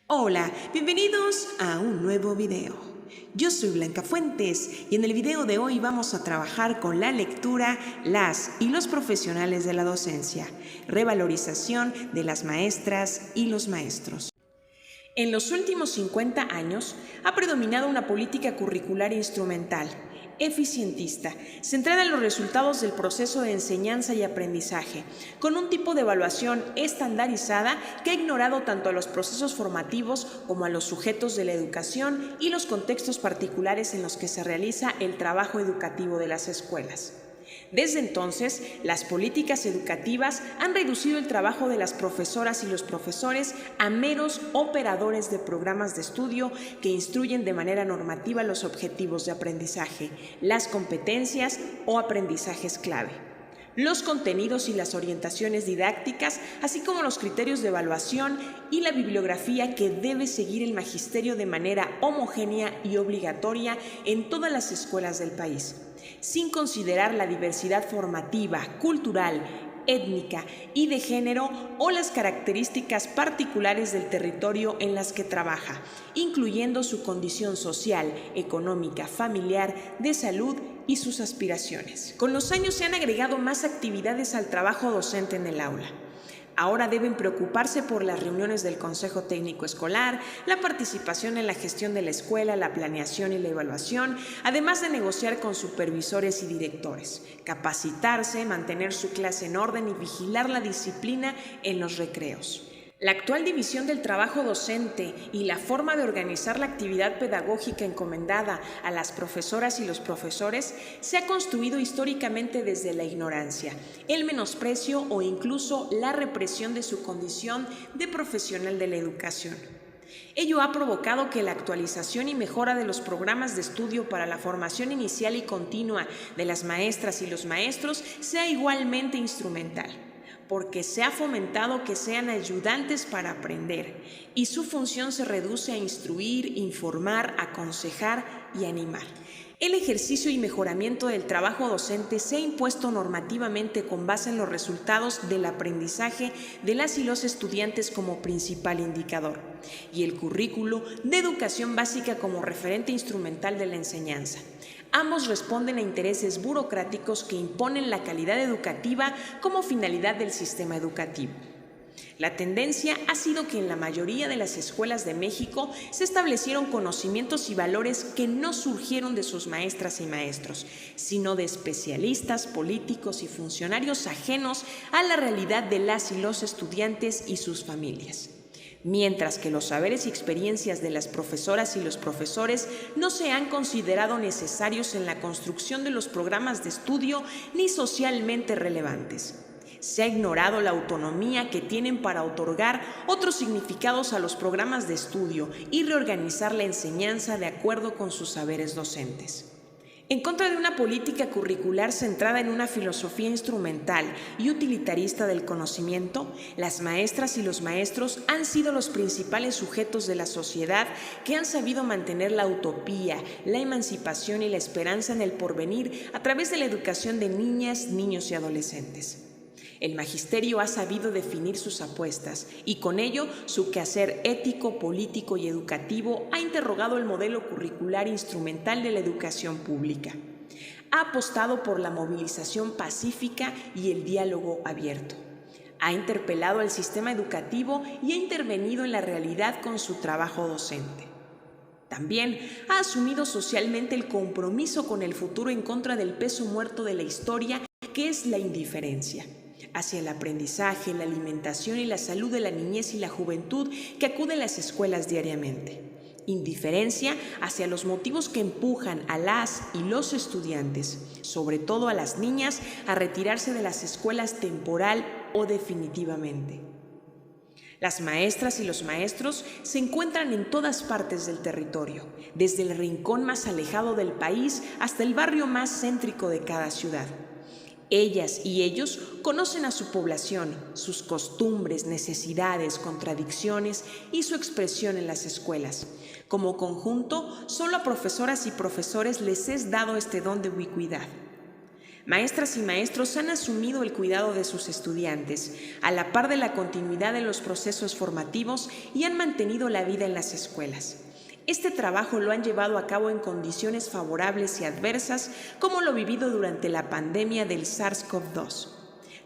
Hola, bienvenidos a un nuevo video. Yo soy Blanca Fuentes y en el video de hoy vamos a trabajar con la lectura, las y los profesionales de la docencia, revalorización de las maestras y los maestros. En los últimos 50 años ha predominado una política curricular instrumental, eficientista, centrada en los resultados del proceso de enseñanza y aprendizaje, con un tipo de evaluación estandarizada que ha ignorado tanto a los procesos formativos como a los sujetos de la educación y los contextos particulares en los que se realiza el trabajo educativo de las escuelas. Desde entonces, las políticas educativas han reducido el trabajo de las profesoras y los profesores a meros operadores de programas de estudio que instruyen de manera normativa los objetivos de aprendizaje, las competencias o aprendizajes clave, los contenidos y las orientaciones didácticas, así como los criterios de evaluación y la bibliografía que debe seguir el magisterio de manera homogénea y obligatoria en todas las escuelas del país, sin considerar la diversidad formativa, cultural, étnica y de género o las características particulares del territorio en las que trabaja, incluyendo su condición social, económica, familiar, de salud y sus aspiraciones. Con los años se han agregado más actividades al trabajo docente en el aula. Ahora deben preocuparse por las reuniones del Consejo Técnico Escolar, la participación en la gestión de la escuela, la planeación y la evaluación, además de negociar con supervisores y directores, capacitarse, mantener su clase en orden y vigilar la disciplina en los recreos. La actual división del trabajo docente y la forma de organizar la actividad pedagógica encomendada a las profesoras y los profesores se ha construido históricamente desde la ignorancia, el menosprecio o incluso la represión de su condición de profesional de la educación. Ello ha provocado que la actualización y mejora de los programas de estudio para la formación inicial y continua de las maestras y los maestros sea igualmente instrumental, porque se ha fomentado que sean ayudantes para aprender y su función se reduce a instruir, informar, aconsejar y animar. El ejercicio y mejoramiento del trabajo docente se ha impuesto normativamente con base en los resultados del aprendizaje de las y los estudiantes como principal indicador, y el currículo de educación básica como referente instrumental de la enseñanza. Ambos responden a intereses burocráticos que imponen la calidad educativa como finalidad del sistema educativo. La tendencia ha sido que en la mayoría de las escuelas de México se establecieron conocimientos y valores que no surgieron de sus maestras y maestros, sino de especialistas, políticos y funcionarios ajenos a la realidad de las y los estudiantes y sus familias. Mientras que los saberes y experiencias de las profesoras y los profesores no se han considerado necesarios en la construcción de los programas de estudio ni socialmente relevantes. Se ha ignorado la autonomía que tienen para otorgar otros significados a los programas de estudio y reorganizar la enseñanza de acuerdo con sus saberes docentes. En contra de una política curricular centrada en una filosofía instrumental y utilitarista del conocimiento, las maestras y los maestros han sido los principales sujetos de la sociedad que han sabido mantener la utopía, la emancipación y la esperanza en el porvenir a través de la educación de niñas, niños y adolescentes. El magisterio ha sabido definir sus apuestas y con ello su quehacer ético, político y educativo ha interrogado el modelo curricular instrumental de la educación pública. Ha apostado por la movilización pacífica y el diálogo abierto. Ha interpelado al sistema educativo y ha intervenido en la realidad con su trabajo docente. También ha asumido socialmente el compromiso con el futuro en contra del peso muerto de la historia, que es la indiferencia hacia el aprendizaje, la alimentación y la salud de la niñez y la juventud que acude a las escuelas diariamente. Indiferencia hacia los motivos que empujan a las y los estudiantes, sobre todo a las niñas, a retirarse de las escuelas temporal o definitivamente. Las maestras y los maestros se encuentran en todas partes del territorio, desde el rincón más alejado del país hasta el barrio más céntrico de cada ciudad. Ellas y ellos conocen a su población, sus costumbres, necesidades, contradicciones y su expresión en las escuelas. Como conjunto, solo a profesoras y profesores les es dado este don de ubicuidad. Maestras y maestros han asumido el cuidado de sus estudiantes, a la par de la continuidad de los procesos formativos y han mantenido la vida en las escuelas. Este trabajo lo han llevado a cabo en condiciones favorables y adversas, como lo vivido durante la pandemia del SARS-CoV-2,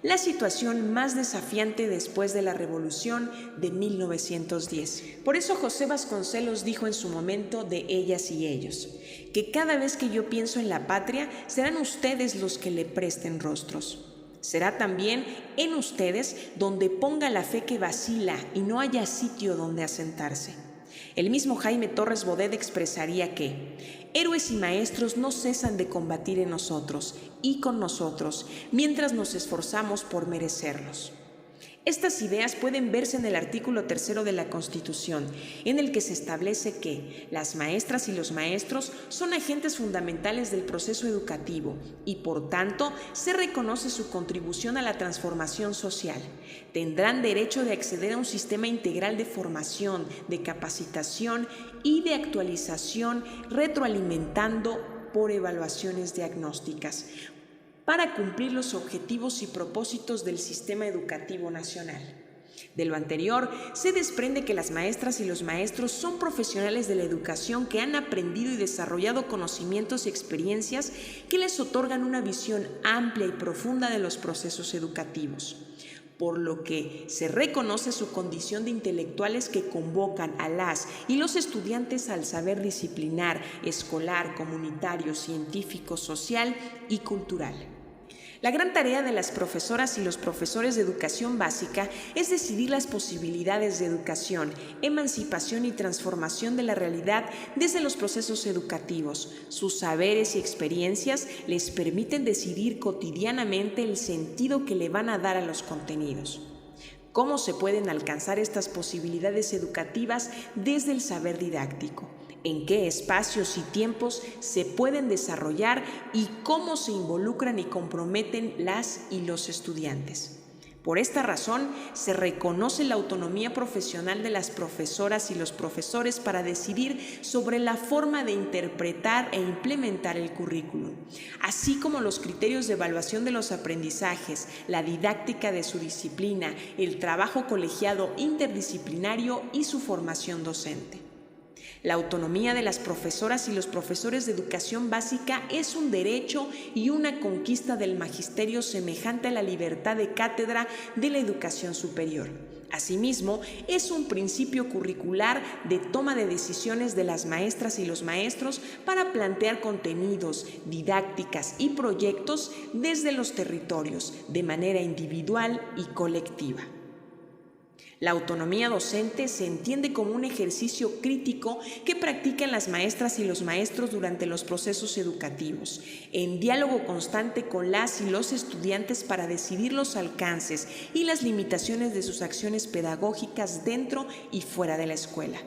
la situación más desafiante después de la Revolución de 1910. Por eso José Vasconcelos dijo en su momento de ellas y ellos, que cada vez que yo pienso en la patria, serán ustedes los que le presten rostros. Será también en ustedes donde ponga la fe que vacila y no haya sitio donde asentarse. El mismo Jaime Torres Bodet expresaría que héroes y maestros no cesan de combatir en nosotros y con nosotros mientras nos esforzamos por merecerlos. Estas ideas pueden verse en el artículo 3 de la Constitución, en el que se establece que las maestras y los maestros son agentes fundamentales del proceso educativo y, por tanto, se reconoce su contribución a la transformación social. Tendrán derecho de acceder a un sistema integral de formación, de capacitación y de actualización, retroalimentando por evaluaciones diagnósticas, para cumplir los objetivos y propósitos del sistema educativo nacional. De lo anterior, se desprende que las maestras y los maestros son profesionales de la educación que han aprendido y desarrollado conocimientos y experiencias que les otorgan una visión amplia y profunda de los procesos educativos, por lo que se reconoce su condición de intelectuales que convocan a las y los estudiantes al saber disciplinar, escolar, comunitario, científico, social y cultural. La gran tarea de las profesoras y los profesores de educación básica es decidir las posibilidades de educación, emancipación y transformación de la realidad desde los procesos educativos. Sus saberes y experiencias les permiten decidir cotidianamente el sentido que le van a dar a los contenidos. ¿Cómo se pueden alcanzar estas posibilidades educativas desde el saber didáctico? ¿En qué espacios y tiempos se pueden desarrollar y cómo se involucran y comprometen las y los estudiantes? Por esta razón, se reconoce la autonomía profesional de las profesoras y los profesores para decidir sobre la forma de interpretar e implementar el currículum, así como los criterios de evaluación de los aprendizajes, la didáctica de su disciplina, el trabajo colegiado interdisciplinario y su formación docente. La autonomía de las profesoras y los profesores de educación básica es un derecho y una conquista del magisterio semejante a la libertad de cátedra de la educación superior. Asimismo, es un principio curricular de toma de decisiones de las maestras y los maestros para plantear contenidos, didácticas y proyectos desde los territorios, de manera individual y colectiva. La autonomía docente se entiende como un ejercicio crítico que practican las maestras y los maestros durante los procesos educativos, en diálogo constante con las y los estudiantes para decidir los alcances y las limitaciones de sus acciones pedagógicas dentro y fuera de la escuela.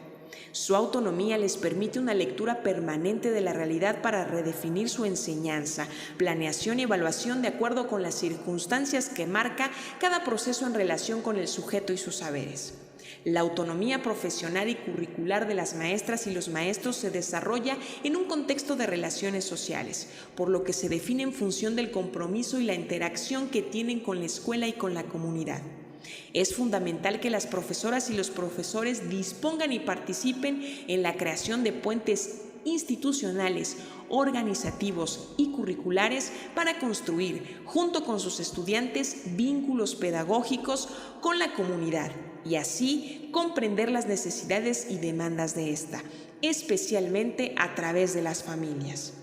Su autonomía les permite una lectura permanente de la realidad para redefinir su enseñanza, planeación y evaluación de acuerdo con las circunstancias que marca cada proceso en relación con el sujeto y sus saberes. La autonomía profesional y curricular de las maestras y los maestros se desarrolla en un contexto de relaciones sociales, por lo que se define en función del compromiso y la interacción que tienen con la escuela y con la comunidad. Es fundamental que las profesoras y los profesores dispongan y participen en la creación de puentes institucionales, organizativos y curriculares para construir, junto con sus estudiantes, vínculos pedagógicos con la comunidad y así comprender las necesidades y demandas de esta, especialmente a través de las familias.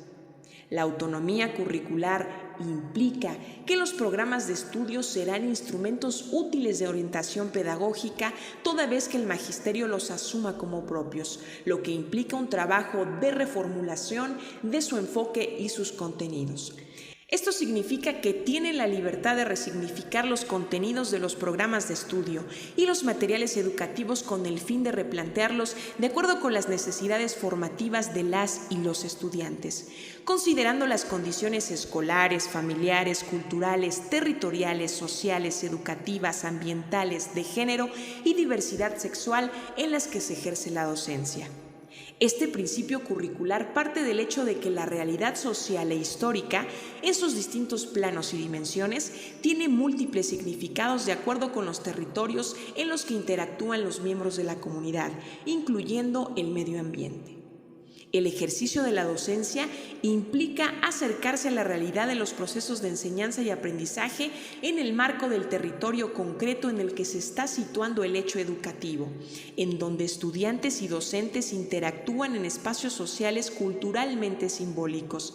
La autonomía curricular implica que los programas de estudio serán instrumentos útiles de orientación pedagógica toda vez que el magisterio los asuma como propios, lo que implica un trabajo de reformulación de su enfoque y sus contenidos. Esto significa que tienen la libertad de resignificar los contenidos de los programas de estudio y los materiales educativos con el fin de replantearlos de acuerdo con las necesidades formativas de las y los estudiantes, considerando las condiciones escolares, familiares, culturales, territoriales, sociales, educativas, ambientales, de género y diversidad sexual en las que se ejerce la docencia. Este principio curricular parte del hecho de que la realidad social e histórica, en sus distintos planos y dimensiones, tiene múltiples significados de acuerdo con los territorios en los que interactúan los miembros de la comunidad, incluyendo el medio ambiente. El ejercicio de la docencia implica acercarse a la realidad de los procesos de enseñanza y aprendizaje en el marco del territorio concreto en el que se está situando el hecho educativo, en donde estudiantes y docentes interactúan en espacios sociales culturalmente simbólicos,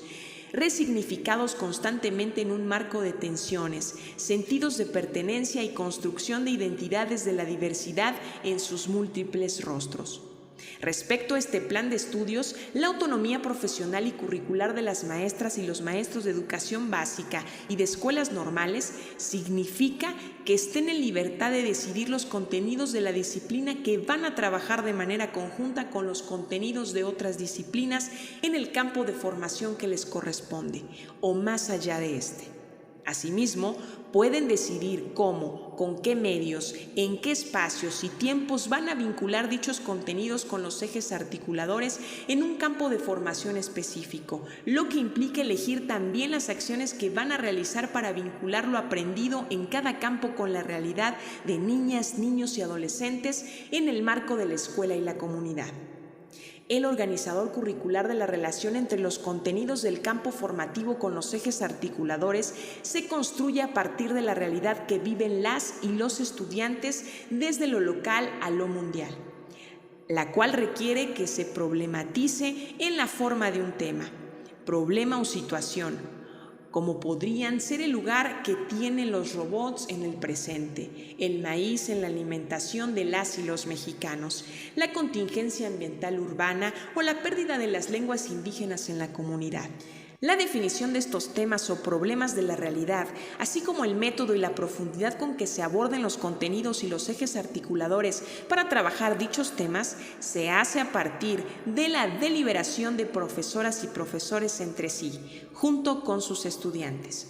resignificados constantemente en un marco de tensiones, sentidos de pertenencia y construcción de identidades de la diversidad en sus múltiples rostros. Respecto a este plan de estudios, la autonomía profesional y curricular de las maestras y los maestros de educación básica y de escuelas normales significa que estén en libertad de decidir los contenidos de la disciplina que van a trabajar de manera conjunta con los contenidos de otras disciplinas en el campo de formación que les corresponde, o más allá de este. Asimismo, pueden decidir cómo, con qué medios, en qué espacios y tiempos van a vincular dichos contenidos con los ejes articuladores en un campo de formación específico, lo que implica elegir también las acciones que van a realizar para vincular lo aprendido en cada campo con la realidad de niñas, niños y adolescentes en el marco de la escuela y la comunidad. El organizador curricular de la relación entre los contenidos del campo formativo con los ejes articuladores se construye a partir de la realidad que viven las y los estudiantes desde lo local a lo mundial, la cual requiere que se problematice en la forma de un tema, problema o situación, como podrían ser el lugar que tienen los robots en el presente, el maíz en la alimentación de las y los mexicanos, la contingencia ambiental urbana o la pérdida de las lenguas indígenas en la comunidad. La definición de estos temas o problemas de la realidad, así como el método y la profundidad con que se aborden los contenidos y los ejes articuladores para trabajar dichos temas, se hace a partir de la deliberación de profesoras y profesores entre sí, junto con sus estudiantes.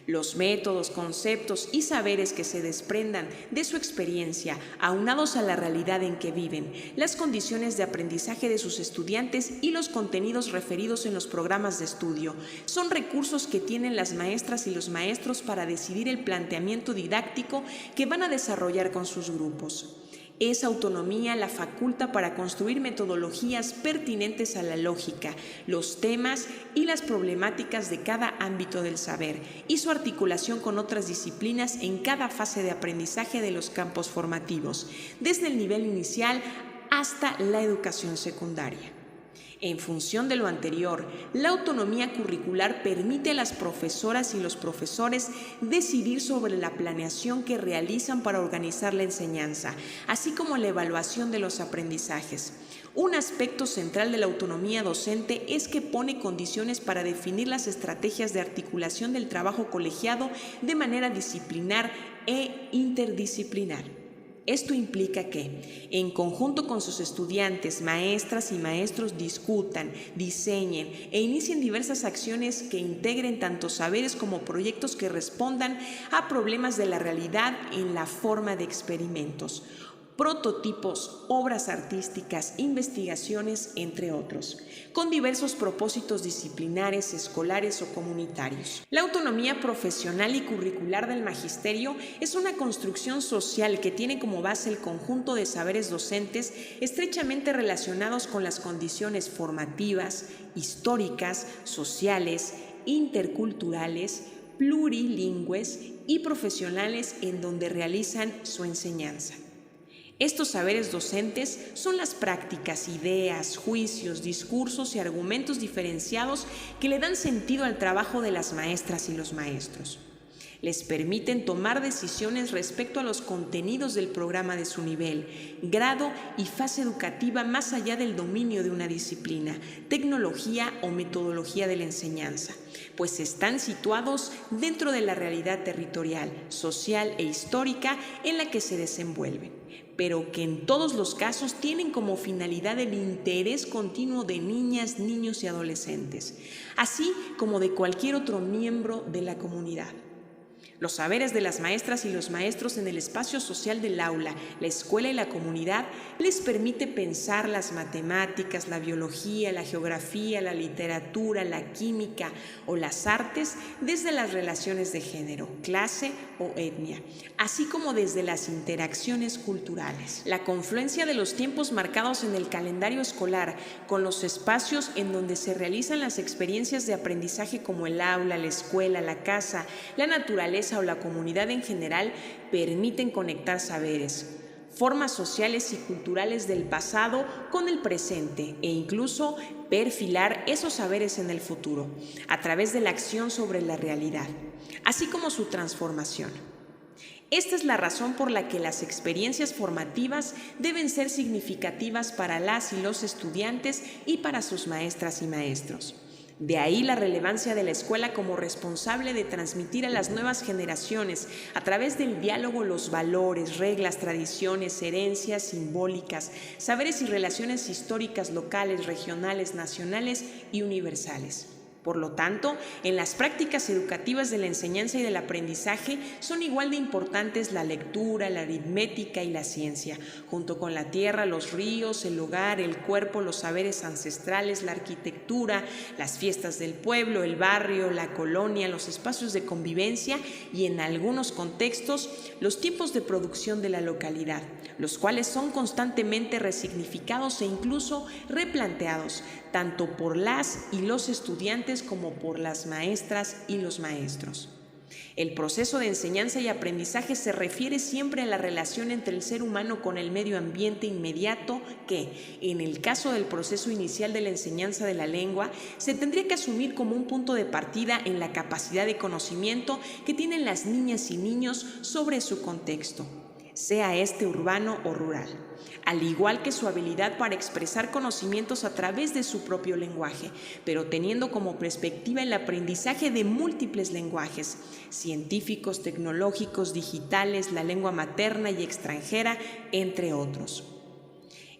Los métodos, conceptos y saberes que se desprendan de su experiencia, aunados a la realidad en que viven, las condiciones de aprendizaje de sus estudiantes y los contenidos referidos en los programas de estudio, son recursos que tienen las maestras y los maestros para decidir el planteamiento didáctico que van a desarrollar con sus grupos. Esa autonomía la faculta para construir metodologías pertinentes a la lógica, los temas y las problemáticas de cada ámbito del saber y su articulación con otras disciplinas en cada fase de aprendizaje de los campos formativos, desde el nivel inicial hasta la educación secundaria. En función de lo anterior, la autonomía curricular permite a las profesoras y los profesores decidir sobre la planeación que realizan para organizar la enseñanza, así como la evaluación de los aprendizajes. Un aspecto central de la autonomía docente es que pone condiciones para definir las estrategias de articulación del trabajo colegiado de manera disciplinar e interdisciplinar. Esto implica que, en conjunto con sus estudiantes, maestras y maestros discutan, diseñen e inicien diversas acciones que integren tanto saberes como proyectos que respondan a problemas de la realidad en la forma de experimentos, prototipos, obras artísticas, investigaciones, entre otros, con diversos propósitos disciplinares, escolares o comunitarios. La autonomía profesional y curricular del magisterio es una construcción social que tiene como base el conjunto de saberes docentes estrechamente relacionados con las condiciones formativas, históricas, sociales, interculturales, plurilingües y profesionales en donde realizan su enseñanza. Estos saberes docentes son las prácticas, ideas, juicios, discursos y argumentos diferenciados que le dan sentido al trabajo de las maestras y los maestros. Les permiten tomar decisiones respecto a los contenidos del programa de su nivel, grado y fase educativa más allá del dominio de una disciplina, tecnología o metodología de la enseñanza, pues están situados dentro de la realidad territorial, social e histórica en la que se desenvuelven, pero que en todos los casos tienen como finalidad el interés continuo de niñas, niños y adolescentes, así como de cualquier otro miembro de la comunidad. Los saberes de las maestras y los maestros en el espacio social del aula, la escuela y la comunidad les permite pensar las matemáticas, la biología, la geografía, la literatura, la química o las artes desde las relaciones de género, clase o etnia, así como desde las interacciones culturales. La confluencia de los tiempos marcados en el calendario escolar con los espacios en donde se realizan las experiencias de aprendizaje como el aula, la escuela, la casa, la naturaleza o la comunidad en general permiten conectar saberes, formas sociales y culturales del pasado con el presente e incluso perfilar esos saberes en el futuro a través de la acción sobre la realidad, así como su transformación. Esta es la razón por la que las experiencias formativas deben ser significativas para las y los estudiantes y para sus maestras y maestros. De ahí la relevancia de la escuela como responsable de transmitir a las nuevas generaciones, a través del diálogo, los valores, reglas, tradiciones, herencias simbólicas, saberes y relaciones históricas locales, regionales, nacionales y universales. Por lo tanto, en las prácticas educativas de la enseñanza y del aprendizaje son igual de importantes la lectura, la aritmética y la ciencia, junto con la tierra, los ríos, el hogar, el cuerpo, los saberes ancestrales, la arquitectura, las fiestas del pueblo, el barrio, la colonia, los espacios de convivencia y, en algunos contextos, los tiempos de producción de la localidad, los cuales son constantemente resignificados e incluso replanteados, tanto por las y los estudiantes como por las maestras y los maestros. El proceso de enseñanza y aprendizaje se refiere siempre a la relación entre el ser humano con el medio ambiente inmediato que, en el caso del proceso inicial de la enseñanza de la lengua, se tendría que asumir como un punto de partida en la capacidad de conocimiento que tienen las niñas y niños sobre su contexto, sea este urbano o rural, al igual que su habilidad para expresar conocimientos a través de su propio lenguaje, pero teniendo como perspectiva el aprendizaje de múltiples lenguajes, científicos, tecnológicos, digitales, la lengua materna y extranjera, entre otros.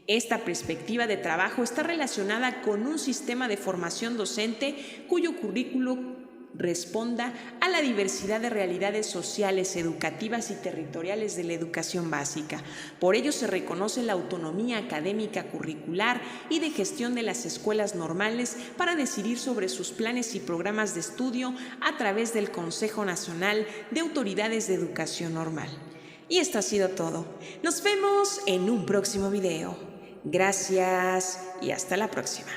Esta perspectiva de trabajo está relacionada con un sistema de formación docente cuyo currículo responda a la diversidad de realidades sociales, educativas y territoriales de la educación básica. Por ello se reconoce la autonomía académica, curricular y de gestión de las escuelas normales para decidir sobre sus planes y programas de estudio a través del Consejo Nacional de Autoridades de Educación Normal. Y esto ha sido todo. Nos vemos en un próximo video. Gracias y hasta la próxima.